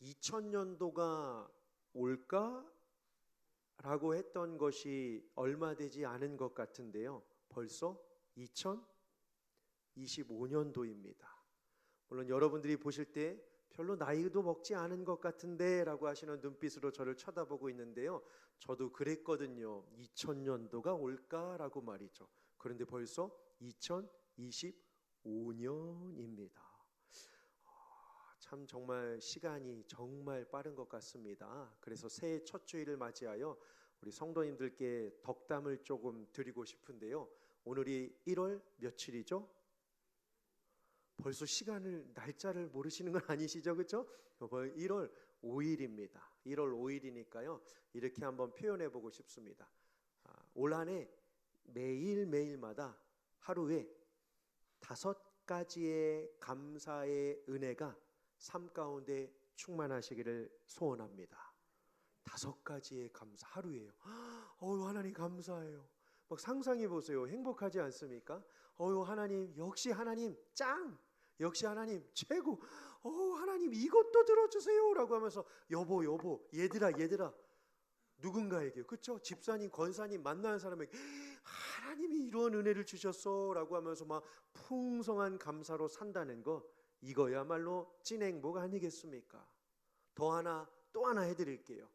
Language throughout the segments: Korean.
2000년도가 올까? 라고 했던 것이 얼마 되지 않은 것 같은데요. 벌써 2025년도입니다. 물론 여러분들이 보실 때 별로 나이도 먹지 않은 것 같은데 라고 하시는 눈빛으로 저를 쳐다보고 있는데요. 저도 그랬거든요. 2000년도가 올까라고 말이죠. 그런데 벌써 2025년입니다. 참 정말 시간이 정말 빠른 것 같습니다. 그래서 새해 첫 주일을 맞이하여 우리 성도님들께 덕담을 조금 드리고 싶은데요. 오늘이 1월 며칠이죠? 벌써 시간을 날짜를 모르시는 건 아니시죠? 그렇죠? 1월 5일입니다. 1월 5일이니까요. 이렇게 한번 표현해 보고 싶습니다. 올 한 해 매일매일마다 하루에 5가지의 감사의 은혜가 삶 가운데 충만하시기를 소원합니다. 5가지의 감사 하루에요. 하나님 감사해요. 막 상상해 보세요. 행복하지 않습니까? 하나님 역시 하나님 짱! 역시 하나님 최고! 하나님 이것도 들어주세요! 라고 하면서 여보 얘들아 누군가에게 그렇죠? 집사님 권사님 만나는 사람에게 하나님이 이런 은혜를 주셨어 라고 하면서 막 풍성한 감사로 산다는 거, 이거야말로 찐 행복 아니겠습니까? 또 하나 해드릴게요.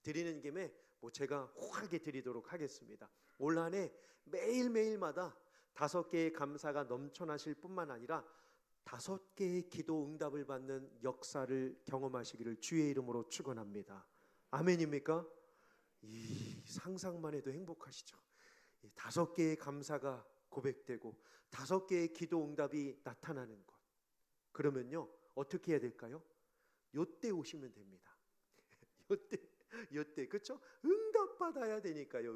드리는 김에 제가 호하게 드리도록 하겠습니다. 올 한 해 매일매일마다 5개의 감사가 넘쳐나실 뿐만 아니라 5개의 기도 응답을 받는 역사를 경험하시기를 주의 이름으로 축원합니다. 아멘입니까? 이 상상만 해도 행복하시죠? 5개의 감사가 고백되고 5개의 기도 응답이 나타나는 것. 그러면요 어떻게 해야 될까요? 요때 오시면 됩니다. 요때 그렇죠? 응답받아야 되니까요.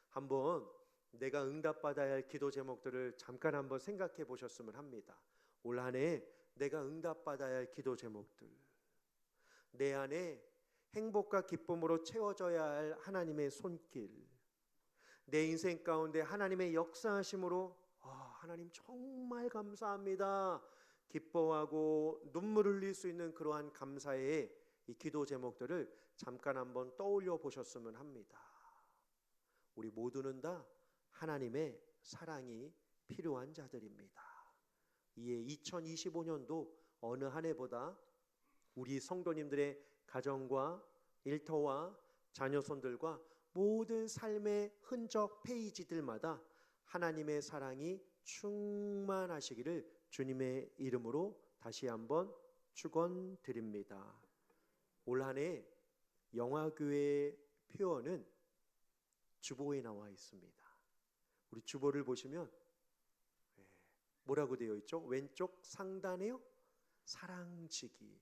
한번 내가 응답받아야 할 기도 제목들을 잠깐 한번 생각해 보셨으면 합니다. 올 한 해 내가 응답받아야 할 기도 제목들, 내 안에 행복과 기쁨으로 채워져야 할 하나님의 손길, 내 인생 가운데 하나님의 역사하심으로 하나님 정말 감사합니다 기뻐하고 눈물을 흘릴 수 있는 그러한 감사의 이 기도 제목들을 잠깐 한번 떠올려 보셨으면 합니다. 우리 모두는 다 하나님의 사랑이 필요한 자들입니다. 이에 2025년도 어느 한 해보다 우리 성도님들의 가정과 일터와 자녀손들과 모든 삶의 흔적 페이지들마다 하나님의 사랑이 충만하시기를 주님의 이름으로 다시 한번 축원드립니다. 올 한 해 영화교회의 표어는 주보에 나와 있습니다. 우리 주보를 보시면 뭐라고 되어 있죠? 왼쪽 상단에요? 사랑지기.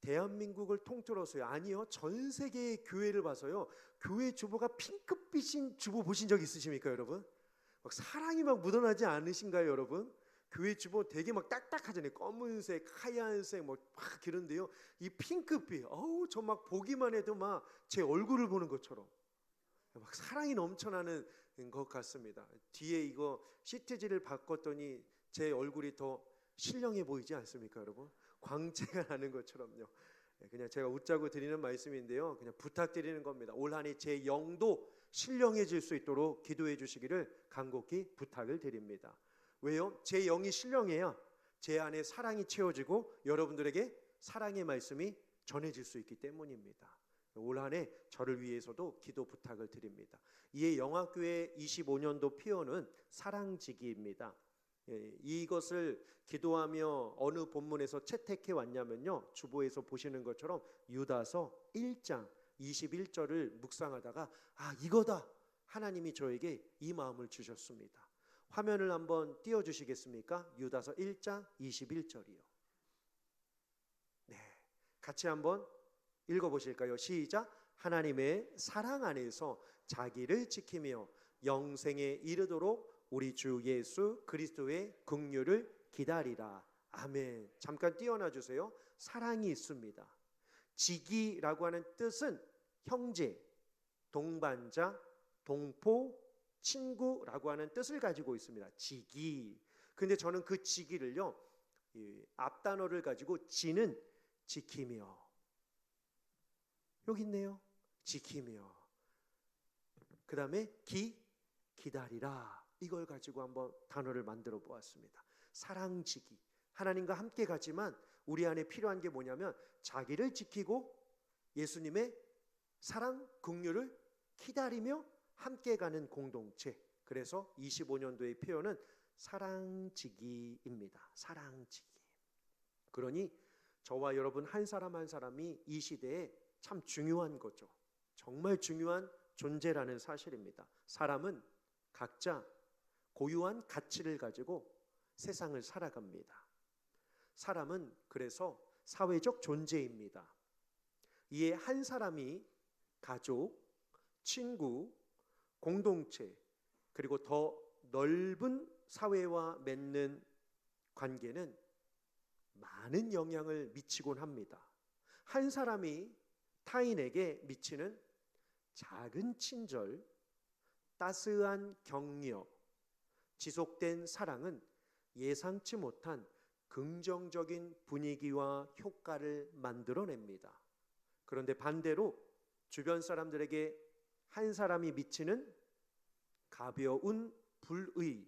대한민국을 통틀어서요? 아니요, 전 세계의 교회를 봐서요, 교회 주보가 핑크빛인 주보 보신 적 있으십니까 여러분? 막 사랑이 막 묻어나지 않으신가요 여러분? 교회 주보 되게 막 딱딱하잖아요. 검은색, 하얀색 막 그런데요, 이 핑크빛, 저 막 보기만 해도 막 제 얼굴을 보는 것처럼 막 사랑이 넘쳐나는 것 같습니다. 뒤에 이거 시트지를 바꿨더니 제 얼굴이 더 신령해 보이지 않습니까 여러분? 광채가 나는 것처럼요. 그냥 제가 웃자고 드리는 말씀인데요, 그냥 부탁드리는 겁니다. 올 한 해 제 영도 신령해질 수 있도록 기도해 주시기를 간곡히 부탁을 드립니다. 왜요? 제 영이 신령해야 제 안에 사랑이 채워지고 여러분들에게 사랑의 말씀이 전해질 수 있기 때문입니다. 올 한 해 저를 위해서도 기도 부탁을 드립니다. 이에 영화교회 25년도 표어는 사랑지기입니다. 이것을 기도하며 어느 본문에서 채택해 왔냐면요, 주보에서 보시는 것처럼 유다서 1장 21절을 묵상하다가 이거다, 하나님이 저에게 이 마음을 주셨습니다. 화면을 한번 띄워주시겠습니까? 유다서 1장 21절이요. 네, 같이 한번 읽어보실까요? 시작. 하나님의 사랑 안에서 자기를 지키며 영생에 이르도록 우리 주 예수 그리스도의 긍휼을 기다리라. 아멘. 잠깐 띄워놔 주세요. 사랑이 있습니다. 지기라고 하는 뜻은 형제, 동반자, 동포, 친구라고 하는 뜻을 가지고 있습니다. 지기. 근데 저는 그 지기를요, 이 앞단어를 가지고 지는 지키며, 여기 있네요. 지키며. 그 다음에 기다리라. 이걸 가지고 한번 단어를 만들어 보았습니다. 사랑지기. 하나님과 함께 가지만 우리 안에 필요한 게 뭐냐면 자기를 지키고 예수님의 사랑, 긍휼을 기다리며 함께 가는 공동체. 그래서 25년도의 표현은 사랑지기입니다. 사랑지기. 그러니 저와 여러분 한 사람 한 사람이 이 시대에 참 중요한 거죠. 정말 중요한 존재라는 사실입니다. 사람은 각자 고유한 가치를 가지고 세상을 살아갑니다. 사람은 그래서 사회적 존재입니다. 이에 한 사람이 가족, 친구, 공동체, 그리고 더 넓은 사회와 맺는 관계는 많은 영향을 미치곤 합니다. 한 사람이 타인에게 미치는 작은 친절, 따스한 격려, 지속된 사랑은 예상치 못한 긍정적인 분위기와 효과를 만들어냅니다. 그런데 반대로 주변 사람들에게 한 사람이 미치는 가벼운 불의,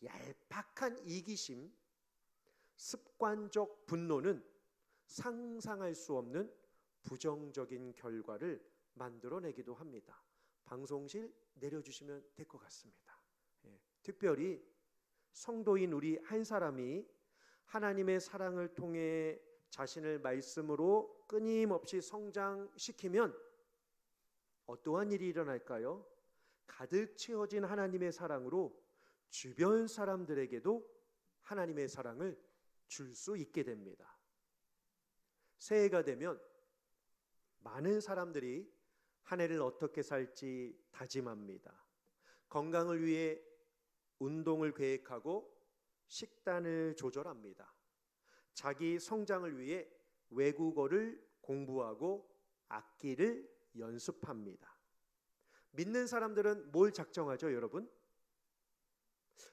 얄팍한 이기심, 습관적 분노는 상상할 수 없는 부정적인 결과를 만들어내기도 합니다. 방송실 내려주시면 될 것 같습니다. 특별히 성도인 우리 한 사람이 하나님의 사랑을 통해 자신을 말씀으로 끊임없이 성장시키면 어떠한 일이 일어날까요? 가득 채워진 하나님의 사랑으로 주변 사람들에게도 하나님의 사랑을 줄 수 있게 됩니다. 새해가 되면 많은 사람들이 한 해를 어떻게 살지 다짐합니다. 건강을 위해 운동을 계획하고 식단을 조절합니다. 자기 성장을 위해 외국어를 공부하고 악기를 연습합니다. 믿는 사람들은 뭘 작정하죠, 여러분?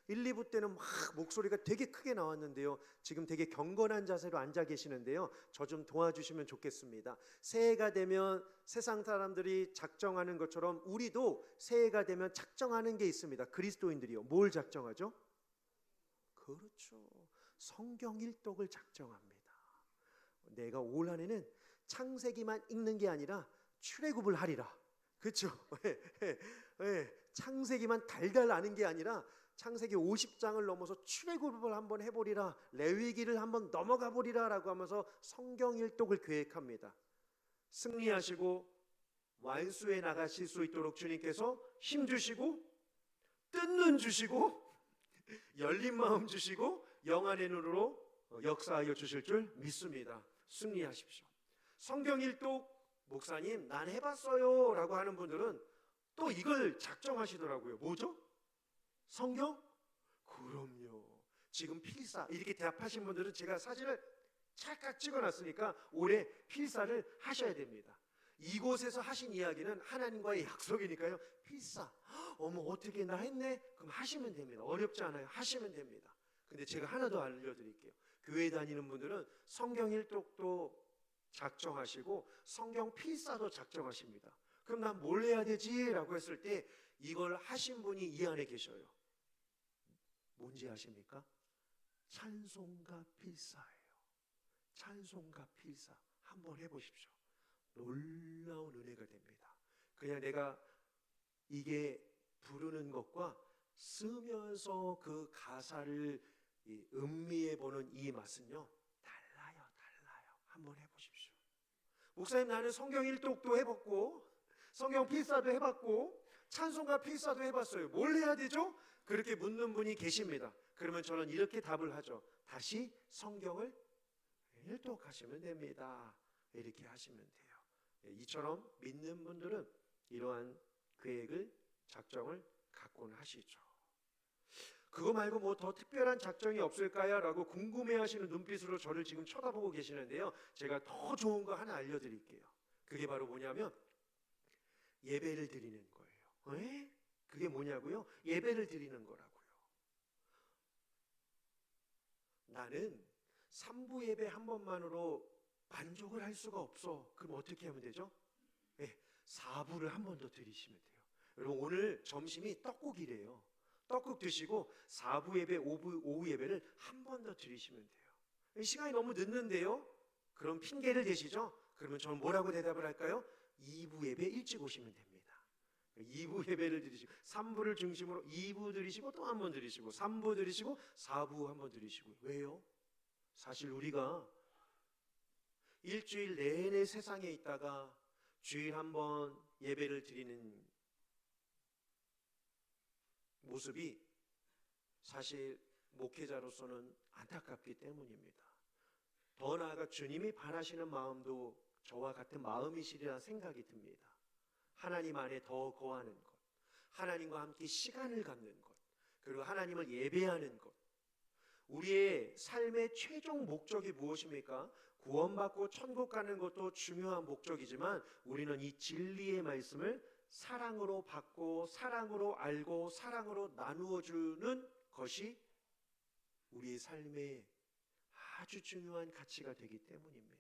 1, 2부 때는 막 목소리가 되게 크게 나왔는데요. 지금 되게 경건한 자세로 앉아 계시는데요. 저 좀 도와주시면 좋겠습니다. 새해가 되면 세상 사람들이 작정하는 것처럼 우리도 새해가 되면 작정하는 게 있습니다. 그리스도인들이요. 뭘 작정하죠? 그렇죠. 성경 일독을 작정합니다. 내가 올 한해는 창세기만 읽는 게 아니라 출애굽을 하리라. 그렇죠? 창세기만 달달 아는 게 아니라 창세기 50장을 넘어서 출애굽을 한번 해보리라, 레위기를 한번 넘어가 보리라라고 하면서 성경 일독을 계획합니다. 승리하시고 완수해 나가실 수 있도록 주님께서 힘 주시고 뜬 눈 주시고 열린 마음 주시고 영안의 눈으로 역사하여 주실 줄 믿습니다. 승리하십시오. 성경 일독 목사님 난 해봤어요 라고 하는 분들은 또 이걸 작정하시더라고요. 뭐죠? 성경? 그럼요. 지금 필사 이렇게 대답하신 분들은 제가 사진을 찰칵 찍어놨으니까 올해 필사를 하셔야 됩니다. 이곳에서 하신 이야기는 하나님과의 약속이니까요. 필사. 어머 어떻게 나 했네? 그럼 하시면 됩니다. 어렵지 않아요. 하시면 됩니다. 근데 제가 하나 더 알려드릴게요. 교회 다니는 분들은 성경 일독도 작정하시고 성경 필사도 작정하십니다. 그럼 난 뭘 해야 되지? 라고 했을 때 이걸 하신 분이 이 안에 계셔요. 뭔지 아십니까? 찬송가 필사예요. 찬송가 필사 한번 해보십시오. 놀라운 은혜가 됩니다. 그냥 내가 이게 부르는 것과 쓰면서 그 가사를 음미해보는 이 맛은요 달라요. 한번 해보십시오. 목사님 나는 성경 일독도 해봤고 성경 필사도 해봤고 찬송가 필사도 해봤어요. 뭘 해야 되죠? 그렇게 묻는 분이 계십니다. 그러면 저는 이렇게 답을 하죠. 다시 성경을 일독하시면 됩니다. 이렇게 하시면 돼요. 이처럼 믿는 분들은 이러한 계획을 작정을 갖곤 하시죠. 그거 말고 뭐 더 특별한 작정이 없을까요? 라고 궁금해하시는 눈빛으로 저를 지금 쳐다보고 계시는데요. 제가 더 좋은 거 하나 알려드릴게요. 그게 바로 뭐냐면 예배를 드리는 거예요. 에? 그게 뭐냐고요? 예배를 드리는 거라고요. 나는 3부 예배 한 번만으로 만족을 할 수가 없어. 그럼 어떻게 하면 되죠? 네, 4부를 한 번 더 드리시면 돼요. 여러분 오늘 점심이 떡국이래요. 떡국 드시고 4부 예배, 오후 예배를 한 번 더 드리시면 돼요. 시간이 너무 늦는데요? 그럼 핑계를 대시죠? 그러면 저는 뭐라고 대답을 할까요? 2부 예배 일찍 오시면 됩니다. 2부 예배를 드리시고 3부를 중심으로 2부 드리시고 또 한 번 드리시고 3부 드리시고 4부 한 번 드리시고. 왜요? 사실 우리가 일주일 내내 세상에 있다가 주일 한 번 예배를 드리는 모습이 사실 목회자로서는 안타깝기 때문입니다. 더 나아가 주님이 바라시는 마음도 저와 같은 마음이시리라 생각이 듭니다. 하나님 안에 더 거하는 것, 하나님과 함께 시간을 갖는 것, 그리고 하나님을 예배하는 것. 우리의 삶의 최종 목적이 무엇입니까? 구원받고 천국 가는 것도 중요한 목적이지만 우리는 이 진리의 말씀을 사랑으로 받고 사랑으로 알고 사랑으로 나누어 주는 것이 우리의 삶의 아주 중요한 가치가 되기 때문입니다.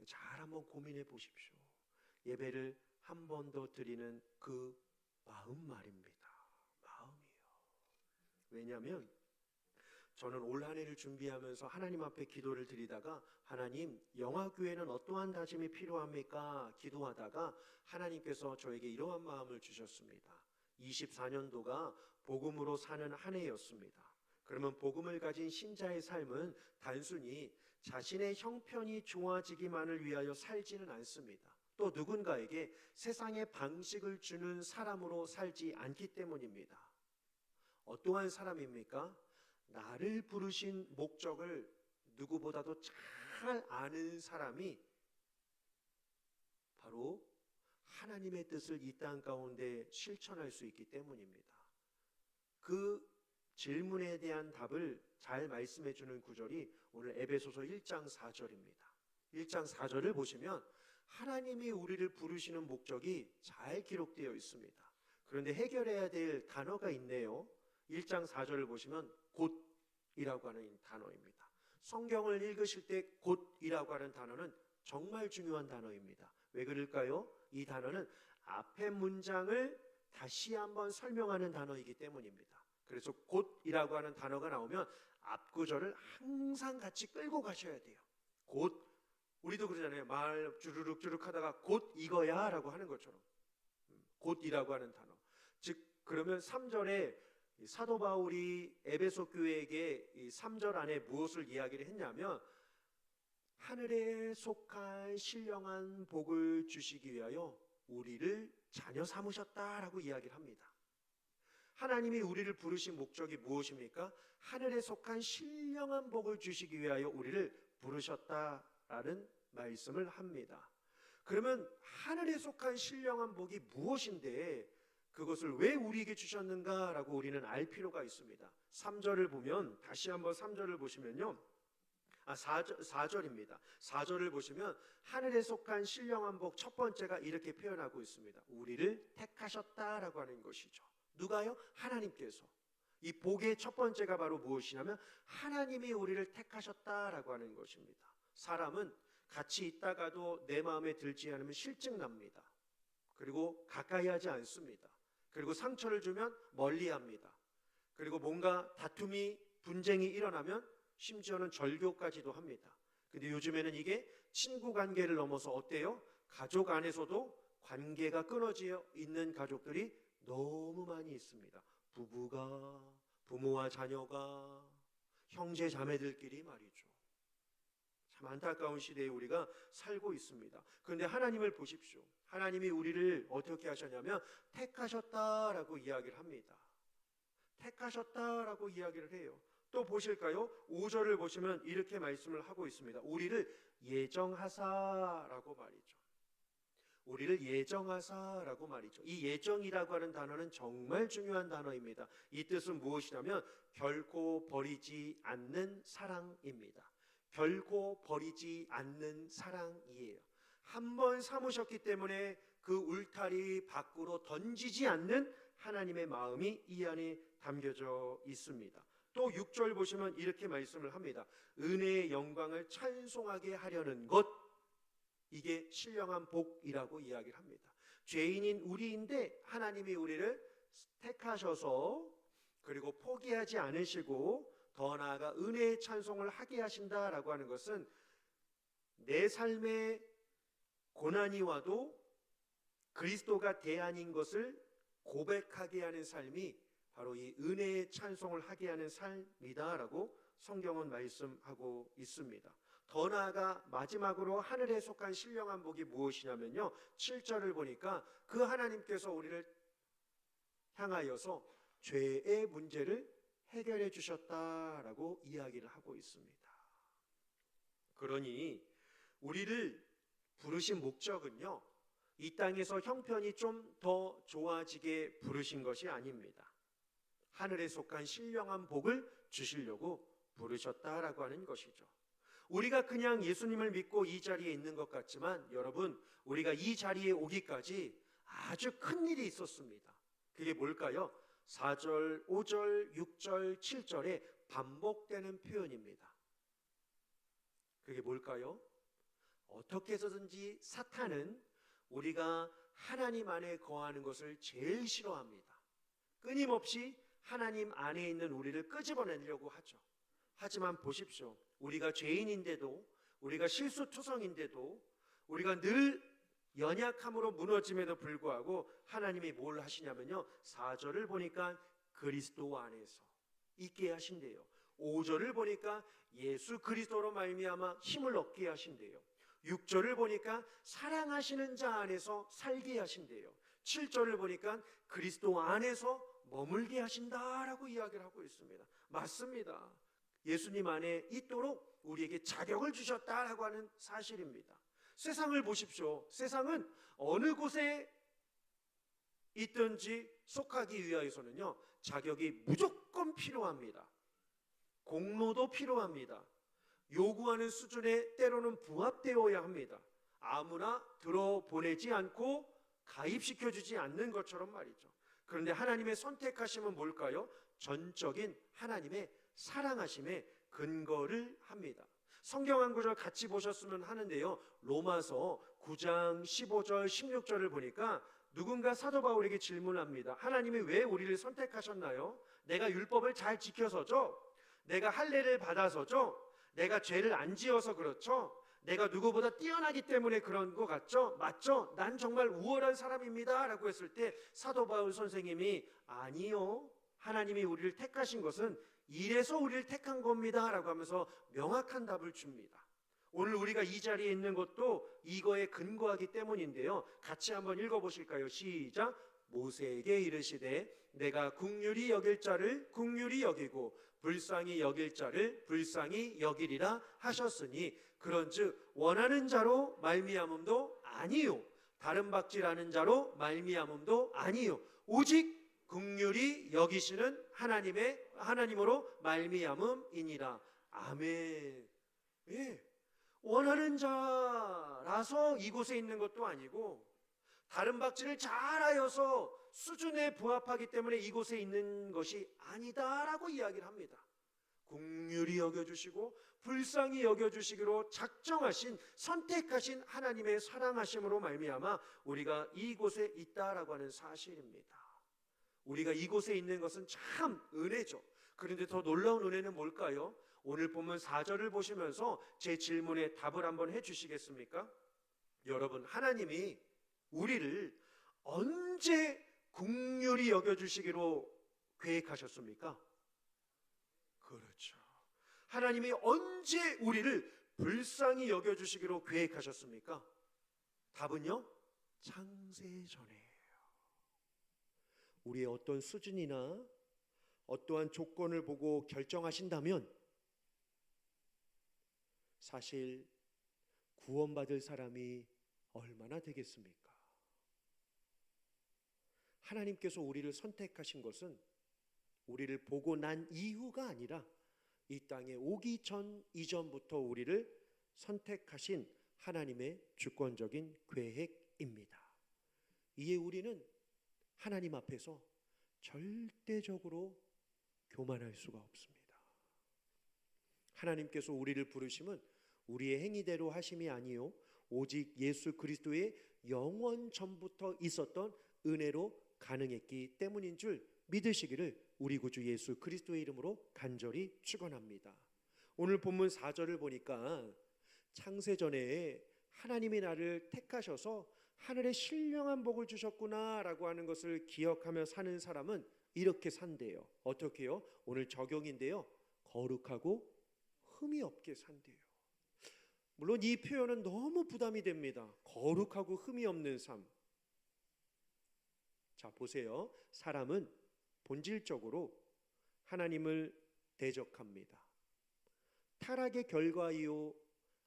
잘 한번 고민해 보십시오. 예배를 한 번 더 드리는 그 마음 말입니다. 마음이요. 왜냐하면 저는 올 한 해를 준비하면서 하나님 앞에 기도를 드리다가 하나님, 영화교회는 어떠한 다짐이 필요합니까? 기도하다가 하나님께서 저에게 이러한 마음을 주셨습니다. 24년도가 복음으로 사는 한 해였습니다. 그러면 복음을 가진 신자의 삶은 단순히 자신의 형편이 좋아지기만을 위하여 살지는 않습니다. 또 누군가에게 세상의 방식을 주는 사람으로 살지 않기 때문입니다. 어떠한 사람입니까? 나를 부르신 목적을 누구보다도 잘 아는 사람이 바로 하나님의 뜻을 이 땅 가운데 실천할 수 있기 때문입니다. 그 질문에 대한 답을 잘 말씀해 주는 구절이 오늘 에베소서 1장 4절입니다. 1장 4절을 보시면 하나님이 우리를 부르시는 목적이 잘 기록되어 있습니다. 그런데 해결해야 될 단어가 있네요. 1장 4절을 보시면 곧이라고 하는 단어입니다. 성경을 읽으실 때 곧이라고 하는 단어는 정말 중요한 단어입니다. 왜 그럴까요? 이 단어는 앞의 문장을 다시 한번 설명하는 단어이기 때문입니다. 그래서 곧이라고 하는 단어가 나오면 앞구절을 항상 같이 끌고 가셔야 돼요. 곧, 우리도 그러잖아요. 말 주르륵 하다가 곧 이거야 라고 하는 것처럼 곧이라고 하는 단어. 즉 그러면 3절에 사도 바울이 에베소 교회에게 이 3절 안에 무엇을 이야기를 했냐면 하늘에 속한 신령한 복을 주시기 위하여 우리를 자녀 삼으셨다라고 이야기를 합니다. 하나님이 우리를 부르신 목적이 무엇입니까? 하늘에 속한 신령한 복을 주시기 위하여 우리를 부르셨다라는 말씀을 합니다. 그러면 하늘에 속한 신령한 복이 무엇인데 그것을 왜 우리에게 주셨는가라고 우리는 알 필요가 있습니다. 3절을 보면 다시 한번 3절을 보시면요. 4절입니다. 4절을 보시면 하늘에 속한 신령한 복 첫 번째가 이렇게 표현하고 있습니다. 우리를 택하셨다라고 하는 것이죠. 누가요? 하나님께서. 이 복의 첫 번째가 바로 무엇이냐면 하나님이 우리를 택하셨다라고 하는 것입니다. 사람은 같이 있다가도 내 마음에 들지 않으면 실증납니다. 그리고 가까이 하지 않습니다. 그리고 상처를 주면 멀리합니다. 그리고 뭔가 다툼이 분쟁이 일어나면 심지어는 절교까지도 합니다. 근데 요즘에는 이게 친구 관계를 넘어서 어때요? 가족 안에서도 관계가 끊어져 있는 가족들이 너무 많이 있습니다. 부부가, 부모와 자녀가, 형제 자매들끼리 말이죠. 참 안타까운 시대에 우리가 살고 있습니다. 그런데 하나님을 보십시오. 하나님이 우리를 어떻게 하셨냐면 택하셨다라고 이야기를 합니다. 택하셨다라고 이야기를 해요. 또 보실까요? 5절을 보시면 이렇게 말씀을 하고 있습니다. 우리를 예정하사라고 말이죠. 우리를 예정하사라고 말이죠. 이 예정이라고 하는 단어는 정말 중요한 단어입니다. 이 뜻은 무엇이냐면 결코 버리지 않는 사랑입니다. 결코 버리지 않는 사랑이에요. 한 번 삼으셨기 때문에 그 울타리 밖으로 던지지 않는 하나님의 마음이 이 안에 담겨져 있습니다. 또 6절 보시면 이렇게 말씀을 합니다. 은혜의 영광을 찬송하게 하려는 것, 이게 신령한 복이라고 이야기를 합니다. 죄인인 우리인데 하나님이 우리를 택하셔서 그리고 포기하지 않으시고 더 나아가 은혜의 찬송을 하게 하신다라고 하는 것은 내 삶에 고난이 와도 그리스도가 대안인 것을 고백하게 하는 삶이 바로 이 은혜의 찬송을 하게 하는 삶이다라고 성경은 말씀하고 있습니다. 더 나아가 마지막으로 하늘에 속한 신령한 복이 무엇이냐면요, 7절을 보니까 그 하나님께서 우리를 향하여서 죄의 문제를 해결해 주셨다라고 이야기를 하고 있습니다. 그러니 우리를 부르신 목적은요, 이 땅에서 형편이 좀 더 좋아지게 부르신 것이 아닙니다. 하늘에 속한 신령한 복을 주시려고 부르셨다라고 하는 것이죠. 우리가 그냥 예수님을 믿고 이 자리에 있는 것 같지만 여러분, 우리가 이 자리에 오기까지 아주 큰 일이 있었습니다. 그게 뭘까요? 4절, 5절, 6절, 7절에 반복되는 표현입니다. 그게 뭘까요? 어떻게 해서든지 사탄은 우리가 하나님 안에 거하는 것을 제일 싫어합니다. 끊임없이 하나님 안에 있는 우리를 끄집어내려고 하죠. 하지만 보십시오. 우리가 죄인인데도, 우리가 실수투성인데도, 우리가 늘 연약함으로 무너짐에도 불구하고 하나님이 뭘 하시냐면요, 4절을 보니까 그리스도 안에서 있게 하신대요. 5절을 보니까 예수 그리스도로 말미암아 힘을 얻게 하신대요. 6절을 보니까 사랑하시는 자 안에서 살게 하신대요. 7절을 보니까 그리스도 안에서 머물게 하신다라고 이야기를 하고 있습니다. 맞습니다. 예수님 안에 있도록 우리에게 자격을 주셨다라고 하는 사실입니다. 세상을 보십시오. 세상은 어느 곳에 있든지 속하기 위하여서는요, 자격이 무조건 필요합니다. 공로도 필요합니다. 요구하는 수준에 때로는 부합되어야 합니다. 아무나 들어보내지 않고 가입시켜주지 않는 것처럼 말이죠. 그런데 하나님의 선택하심은 뭘까요? 전적인 하나님의 사랑하심에 근거를 합니다. 성경 한 구절 같이 보셨으면 하는데요, 로마서 9장 15절 16절을 보니까 누군가 사도 바울에게 질문합니다. 하나님이 왜 우리를 선택하셨나요? 내가 율법을 잘 지켜서죠? 내가 할례를 받아서죠? 내가 죄를 안 지어서 그렇죠? 내가 누구보다 뛰어나기 때문에 그런 거 같죠? 맞죠? 난 정말 우월한 사람입니다 라고 했을 때 사도 바울 선생님이 아니요, 하나님이 우리를 택하신 것은 이래서 우리를 택한 겁니다 라고 하면서 명확한 답을 줍니다. 오늘 우리가 이 자리에 있는 것도 이거에 근거하기 때문인데요, 같이 한번 읽어보실까요? 시작. 모세에게 이르시되 내가 긍휼히 여길 자를 긍휼히 여기고 불쌍히 여길 자를 불쌍히 여기리라 하셨으니 그런즉 원하는 자로 말미암음도 아니요 다른 박질하는 자로 말미암음도 아니요 오직 긍휼히 여기시는 하나님으로 말미암음이니라. 아멘. 예. 원하는 자라서 이곳에 있는 것도 아니고 다른 박질을 잘하여서 수준에 부합하기 때문에 이곳에 있는 것이 아니다라고 이야기를 합니다. 긍휼히 여겨주시고 불쌍히 여겨주시기로 작정하신, 선택하신 하나님의 사랑하심으로 말미암아 우리가 이곳에 있다라고 하는 사실입니다. 우리가 이곳에 있는 것은 참 은혜죠. 그런데 더 놀라운 은혜는 뭘까요? 오늘 본문 4절을 보시면서 제 질문에 답을 한번 해주시겠습니까? 여러분, 하나님이 우리를 언제 긍휼히 여겨주시기로 계획하셨습니까? 그렇죠. 하나님이 언제 우리를 불쌍히 여겨주시기로 계획하셨습니까? 답은요, 창세전이에요. 우리의 어떤 수준이나 어떠한 조건을 보고 결정하신다면 사실 구원받을 사람이 얼마나 되겠습니까? 하나님께서 우리를 선택하신 것은 우리를 보고 난 이후가 아니라 이 땅에 오기 전 이전부터 우리를 선택하신 하나님의 주권적인 계획입니다. 이에 우리는 하나님 앞에서 절대적으로 교만할 수가 없습니다. 하나님께서 우리를 부르심은 우리의 행위대로 하심이 아니요 오직 예수 그리스도의 영원 전부터 있었던 은혜로 가능했기 때문인 줄 믿으시기를 우리 구주 예수 그리스도의 이름으로 간절히 축원합니다. 오늘 본문 4절을 보니까 창세전에 하나님이 나를 택하셔서 하늘에 신령한 복을 주셨구나라고 하는 것을 기억하며 사는 사람은 이렇게 산대요. 어떻게요? 오늘 적용인데요. 거룩하고 흠이 없게 산대요. 물론 이 표현은 너무 부담이 됩니다. 거룩하고 흠이 없는 삶. 자, 보세요. 사람은 본질적으로 하나님을 대적합니다. 타락의 결과이요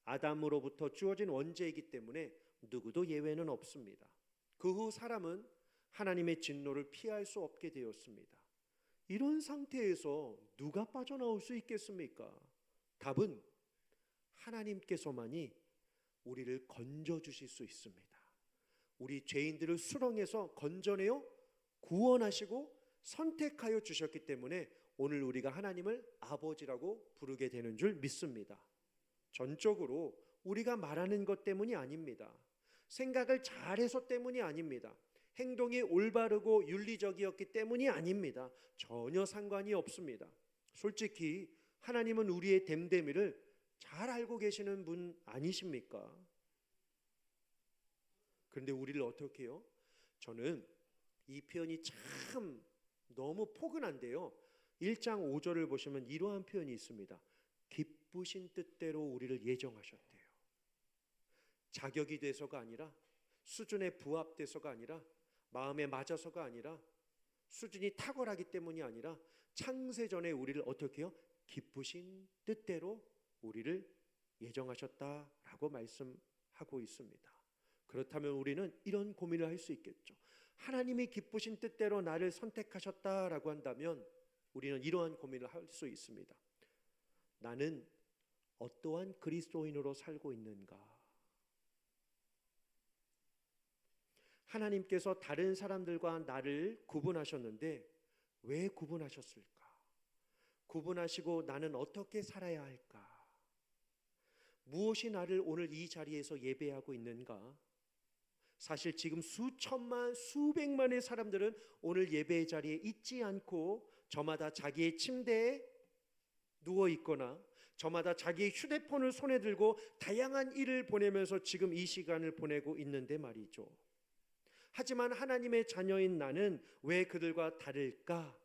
아담으로부터 주어진 원죄이기 때문에 누구도 예외는 없습니다. 그 후 사람은 하나님의 진노를 피할 수 없게 되었습니다. 이런 상태에서 누가 빠져나올 수 있겠습니까? 답은 하나님께서만이 우리를 건져주실 수 있습니다. 우리 죄인들을 수렁에서 건져내어 구원하시고 선택하여 주셨기 때문에 오늘 우리가 하나님을 아버지라고 부르게 되는 줄 믿습니다. 전적으로 우리가 말하는 것 때문이 아닙니다. 생각을 잘해서 때문이 아닙니다. 행동이 올바르고 윤리적이었기 때문이 아닙니다. 전혀 상관이 없습니다. 솔직히 하나님은 우리의 됨됨이를 잘 알고 계시는 분 아니십니까? 그런데 우리를 어떻게 해요? 저는 이 표현이 참 너무 포근한데요. 1장 5절을 보시면 이러한 표현이 있습니다. 기쁘신 뜻대로 우리를 예정하셨대요. 자격이 돼서가 아니라, 수준에 부합돼서가 아니라, 마음에 맞아서가 아니라, 수준이 탁월하기 때문이 아니라 창세전에 우리를 어떻게 해요? 기쁘신 뜻대로 우리를 예정하셨다라고 말씀하고 있습니다. 그렇다면 우리는 이런 고민을 할 수 있겠죠. 하나님이 기쁘신 뜻대로 나를 선택하셨다라고 한다면 우리는 이러한 고민을 할 수 있습니다. 나는 어떠한 그리스도인으로 살고 있는가? 하나님께서 다른 사람들과 나를 구분하셨는데 왜 구분하셨을까? 구분하시고 나는 어떻게 살아야 할까? 무엇이 나를 오늘 이 자리에서 예배하고 있는가? 사실 지금 수천만 수백만의 사람들은 오늘 예배의 자리에 있지 않고 저마다 자기의 침대에 누워 있거나 저마다 자기의 휴대폰을 손에 들고 다양한 일을 보내면서 지금 이 시간을 보내고 있는데 말이죠. 하지만 하나님의 자녀인 나는 왜 그들과 다를까?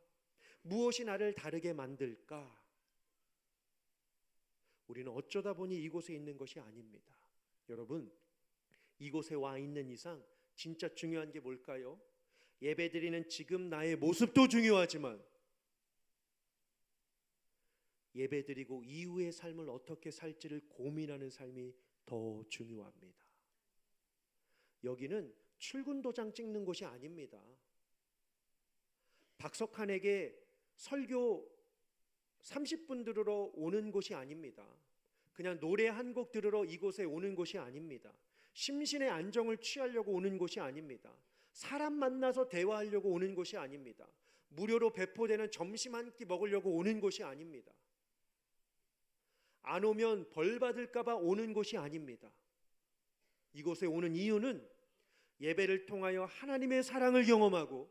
무엇이 나를 다르게 만들까? 우리는 어쩌다 보니 이곳에 있는 것이 아닙니다. 여러분, 이곳에 와 있는 이상 진짜 중요한 게 뭘까요? 예배드리는 지금 나의 모습도 중요하지만 예배드리고 이후의 삶을 어떻게 살지를 고민하는 삶이 더 중요합니다. 여기는 출근 도장 찍는 곳이 아닙니다. 박석한에게 설교 30분 들으러 오는 곳이 아닙니다. 그냥 노래 한 곡 들으러 이곳에 오는 곳이 아닙니다. 심신의 안정을 취하려고 오는 곳이 아닙니다. 사람 만나서 대화하려고 오는 곳이 아닙니다. 무료로 배포되는 점심 한 끼 먹으려고 오는 곳이 아닙니다. 안 오면 벌 받을까 봐 오는 곳이 아닙니다. 이곳에 오는 이유는 예배를 통하여 하나님의 사랑을 경험하고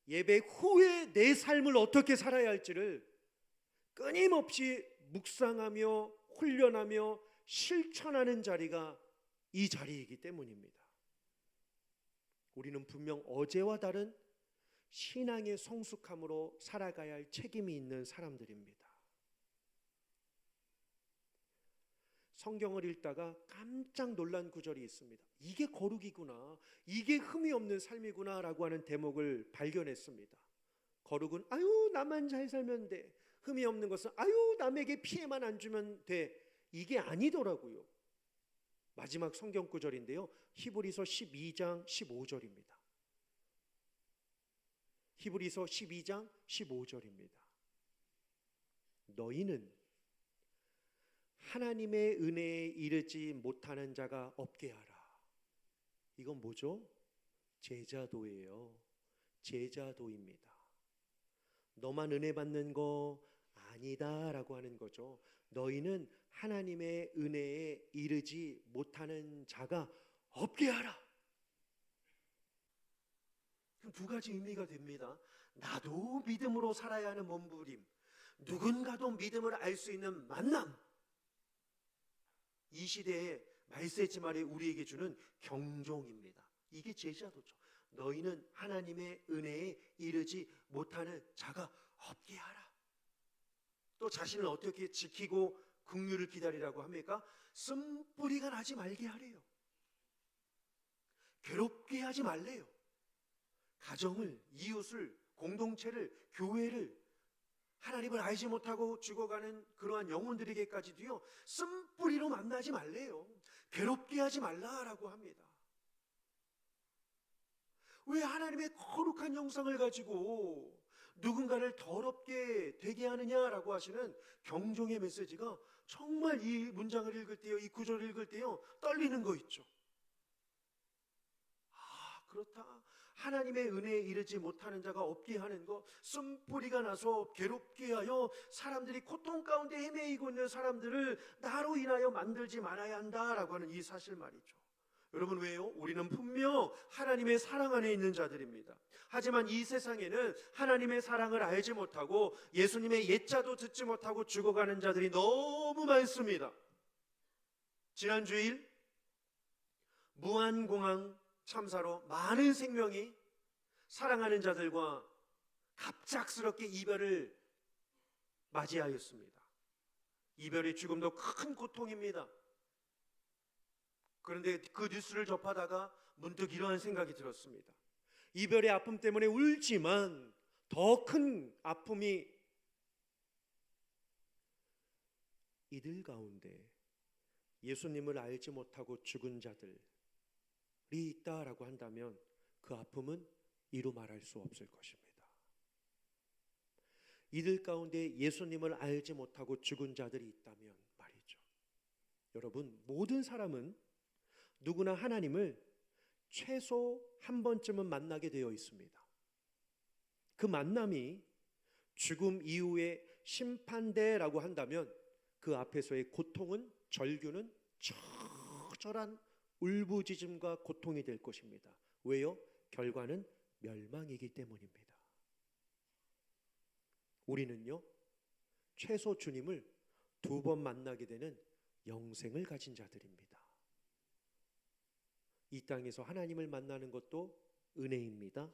예배 후에 내 삶을 어떻게 살아야 할지를 끊임없이 묵상하며 훈련하며 실천하는 자리가 이 자리이기 때문입니다. 우리는 분명 어제와 다른 신앙의 성숙함으로 살아가야 할 책임이 있는 사람들입니다. 성경을 읽다가 깜짝 놀란 구절이 있습니다. 이게 거룩이구나, 이게 흠이 없는 삶이구나 라고 하는 대목을 발견했습니다. 거룩은 아유 나만 잘 살면 돼, 흠이 없는 것은 아유 남에게 피해만 안 주면 돼, 이게 아니더라고요. 마지막 성경 구절인데요, 히브리서 12장 15절입니다. 히브리서 12장 15절입니다. 너희는 하나님의 은혜에 이르지 못하는 자가 없게 하라. 이건 뭐죠? 제자도예요. 제자도입니다. 너만 은혜 받는 거 아니다라고 하는 거죠. 너희는 하나님의 은혜에 이르지 못하는 자가 없게 하라. 두 가지 의미가 됩니다. 나도 믿음으로 살아야 하는 몸부림, 누군가도 믿음을 알 수 있는 만남. 이 시대의 말세지말에 우리에게 주는 경종입니다. 이게 제자도죠. 너희는 하나님의 은혜에 이르지 못하는 자가 없게 하라. 또 자신을 어떻게 지키고 긍휼을 기다리라고 합니까? 쓴뿌리가 나지 말게 하래요. 괴롭게 하지 말래요. 가정을, 이웃을, 공동체를, 교회를, 하나님을 알지 못하고 죽어가는 그러한 영혼들에게까지도요, 쓴뿌리로 만나지 말래요. 괴롭게 하지 말라라고 합니다. 왜 하나님의 거룩한 형상을 가지고 누군가를 더럽게 되게 하느냐라고 하시는 경종의 메시지가 정말 이 문장을 읽을 때요, 이 구절을 읽을 때요, 떨리는 거 있죠. 아, 그렇다. 하나님의 은혜에 이르지 못하는 자가 없게 하는 것, 쓴뿌리가 나서 괴롭게 하여 사람들이 고통 가운데 헤매이고 있는 사람들을 나로 인하여 만들지 말아야 한다라고 하는 이 사실 말이죠. 여러분, 왜요? 우리는 분명 하나님의 사랑 안에 있는 자들입니다. 하지만 이 세상에는 하나님의 사랑을 알지 못하고 예수님의 예자도 듣지 못하고 죽어가는 자들이 너무 많습니다. 지난 주일 무한공항 참사로 많은 생명이 사랑하는 자들과 갑작스럽게 이별을 맞이하였습니다. 이별의 죽음도 큰 고통입니다. 그런데 그 뉴스를 접하다가 문득 이러한 생각이 들었습니다. 이별의 아픔 때문에 울지만 더 큰 아픔이 이들 가운데 예수님을 알지 못하고 죽은 자들이 있다라고 한다면 그 아픔은 이루 말할 수 없을 것입니다. 이들 가운데 예수님을 알지 못하고 죽은 자들이 있다면 말이죠. 여러분, 모든 사람은 누구나 하나님을 최소 한 번쯤은 만나게 되어 있습니다. 그 만남이 죽음 이후의 심판대라고 한다면 그 앞에서의 고통은, 절규는 처절한 울부짖음과 고통이 될 것입니다. 왜요? 결과는 멸망이기 때문입니다. 우리는요, 최소 주님을 2번 만나게 되는 영생을 가진 자들입니다. 이 땅에서 하나님을 만나는 것도 은혜입니다.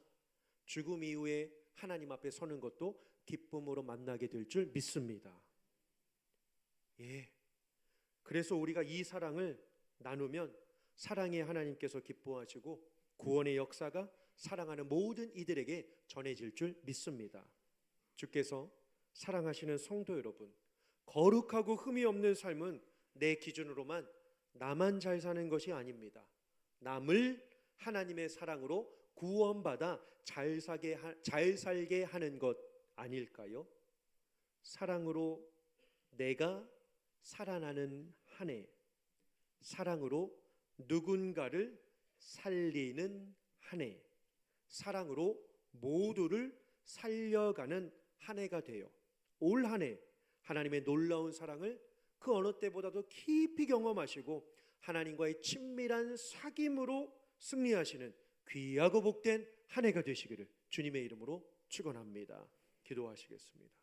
죽음 이후에 하나님 앞에 서는 것도 기쁨으로 만나게 될 줄 믿습니다. 그래서 우리가 이 사랑을 나누면 사랑의 하나님께서 기뻐하시고 구원의 역사가 사랑하는 모든 이들에게 전해질 줄 믿습니다. 주께서 사랑하시는 성도 여러분, 거룩하고 흠이 없는 삶은 내 기준으로만 나만 잘 사는 것이 아닙니다. 남을 하나님의 사랑으로 구원받아 잘 살게 하는 것 아닐까요? 사랑으로 내가 살아나는 한 해, 사랑으로 누군가를 살리는 한 해, 사랑으로 모두를 살려가는 한 해가 되어 올 한 해 하나님의 놀라운 사랑을 그 어느 때보다도 깊이 경험하시고 하나님과의 친밀한 사귐으로 승리하시는 귀하고 복된 한 해가 되시기를 주님의 이름으로 축원합니다. 기도하시겠습니다.